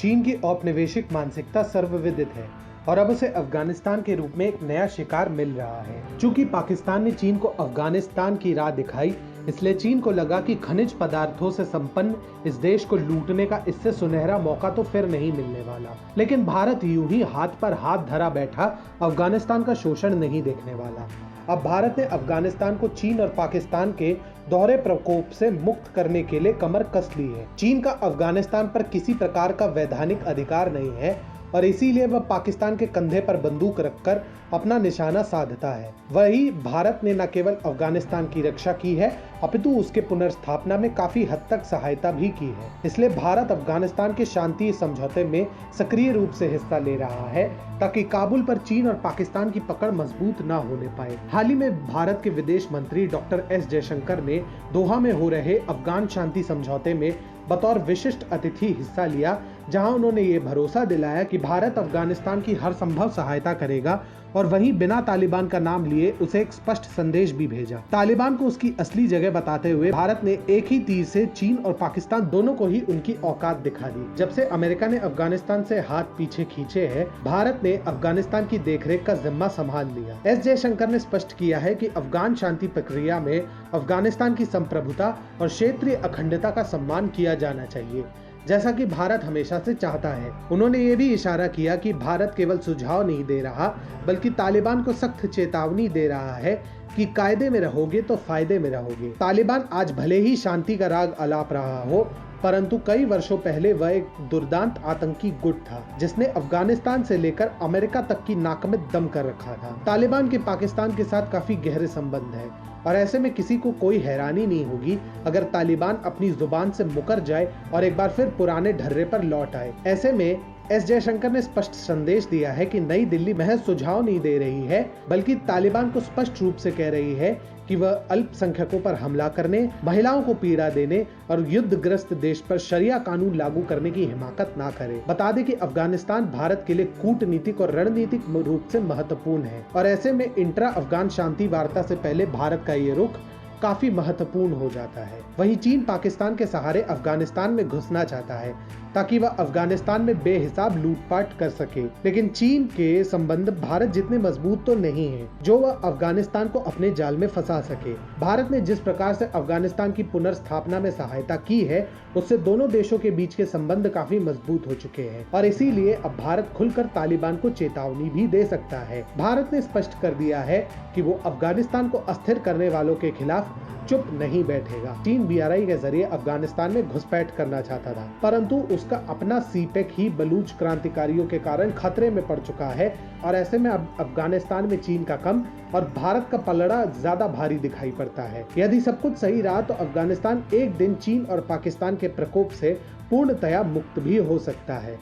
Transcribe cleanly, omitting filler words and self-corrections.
चीन की औपनिवेशिक मानसिकता सर्वविदित है और अब उसे अफगानिस्तान के रूप में एक नया शिकार मिल रहा है। चूंकि पाकिस्तान ने चीन को अफगानिस्तान की राह दिखाई, इसलिए चीन को लगा कि खनिज पदार्थों से संपन्न इस देश को लूटने का इससे सुनहरा मौका तो फिर नहीं मिलने वाला। लेकिन भारत यूं ही हाथ पर हाथ धरा बैठा अफगानिस्तान का शोषण नहीं देखने वाला। अब भारत ने अफगानिस्तान को चीन और पाकिस्तान के दोहरे प्रकोप से मुक्त करने के लिए कमर कस ली है। चीन का अफगानिस्तान पर किसी प्रकार का वैधानिक अधिकार नहीं है और इसीलिए वह पाकिस्तान के कंधे पर बंदूक रखकर अपना निशाना साधता है। वही भारत ने न केवल अफगानिस्तान की रक्षा की है अपितु उसके पुनर्स्थापना में काफी हद तक सहायता भी की है। इसलिए भारत अफगानिस्तान के शांति समझौते में सक्रिय रूप से हिस्सा ले रहा है ताकि काबुल पर चीन और पाकिस्तान की पकड़ मजबूत न होने पाए। हाल ही में भारत के विदेश मंत्री डॉक्टर एस जयशंकर ने दोहा में हो रहे अफगान शांति समझौते में बतौर विशिष्ट अतिथि हिस्सा लिया, जहां उन्होंने ये भरोसा दिलाया कि भारत अफगानिस्तान की हर संभव सहायता करेगा और वहीं बिना तालिबान का नाम लिए उसे एक स्पष्ट संदेश भी भेजा। तालिबान को उसकी असली जगह बताते हुए भारत ने एक ही तीर से चीन और पाकिस्तान दोनों को ही उनकी औकात दिखा दी। जब से अमेरिका ने अफगानिस्तान से हाथ पीछे खींचे हैं, भारत ने अफगानिस्तान की देखरेख का जिम्मा संभाल लिया। एस जयशंकर ने स्पष्ट किया है कि अफगान शांति प्रक्रिया में अफगानिस्तान की संप्रभुता और क्षेत्रीय अखंडता का सम्मान किया जाना चाहिए, जैसा कि भारत हमेशा से चाहता है। उन्होंने ये भी इशारा किया कि भारत केवल सुझाव नहीं दे रहा बल्कि तालिबान को सख्त चेतावनी दे रहा है कि कायदे में रहोगे तो फायदे में रहोगे। तालिबान आज भले ही शांति का राग अलाप रहा हो, परंतु कई वर्षों पहले वह एक दुर्दांत आतंकी गुट था जिसने अफगानिस्तान से लेकर अमेरिका तक की नाक में दम कर रखा था। तालिबान के पाकिस्तान के साथ काफी गहरे संबंध है और ऐसे में किसी को कोई हैरानी नहीं होगी अगर तालिबान अपनी जुबान से मुकर जाए और एक बार फिर पुराने ढर्रे पर लौट आए। ऐसे में एस जयशंकर ने स्पष्ट संदेश दिया है कि नई दिल्ली महज सुझाव नहीं दे रही है बल्कि तालिबान को स्पष्ट रूप से कह रही है कि वह अल्पसंख्यकों पर हमला करने, महिलाओं को पीड़ा देने और युद्धग्रस्त देश पर शरिया कानून लागू करने की हिमाकत ना करे। बता दें कि अफगानिस्तान भारत के लिए कूटनीतिक और रणनीतिक रूप से महत्वपूर्ण है और ऐसे में इंट्रा अफगान शांति वार्ता से पहले भारत का ये रुख काफी महत्वपूर्ण हो जाता है। वहीं चीन पाकिस्तान के सहारे अफगानिस्तान में घुसना चाहता है ताकि वह अफगानिस्तान में बेहिसाब लूटपाट कर सके, लेकिन चीन के संबंध भारत जितने मजबूत तो नहीं हैं जो वह अफगानिस्तान को अपने जाल में फंसा सके। भारत ने जिस प्रकार से अफगानिस्तान की पुनर्स्थापना में सहायता की है उससे दोनों देशों के बीच के संबंध काफी मजबूत हो चुके हैं और इसीलिए अब भारत खुलकर तालिबान को चेतावनी भी दे सकता है। भारत ने स्पष्ट कर दिया है कि वो अफगानिस्तान को अस्थिर करने वालों के खिलाफ चुप नहीं बैठेगा। चीन बीआरआई के जरिए अफगानिस्तान में घुसपैठ करना चाहता था, परंतु उसका अपना सीपेक ही बलूच क्रांतिकारियों के कारण खतरे में पड़ चुका है और ऐसे में अब अफगानिस्तान में चीन का कम और भारत का पलड़ा ज्यादा भारी दिखाई पड़ता है। यदि सब कुछ सही रहा तो अफगानिस्तान एक दिन चीन और पाकिस्तान के प्रकोप से पूर्णतया मुक्त भी हो सकता है।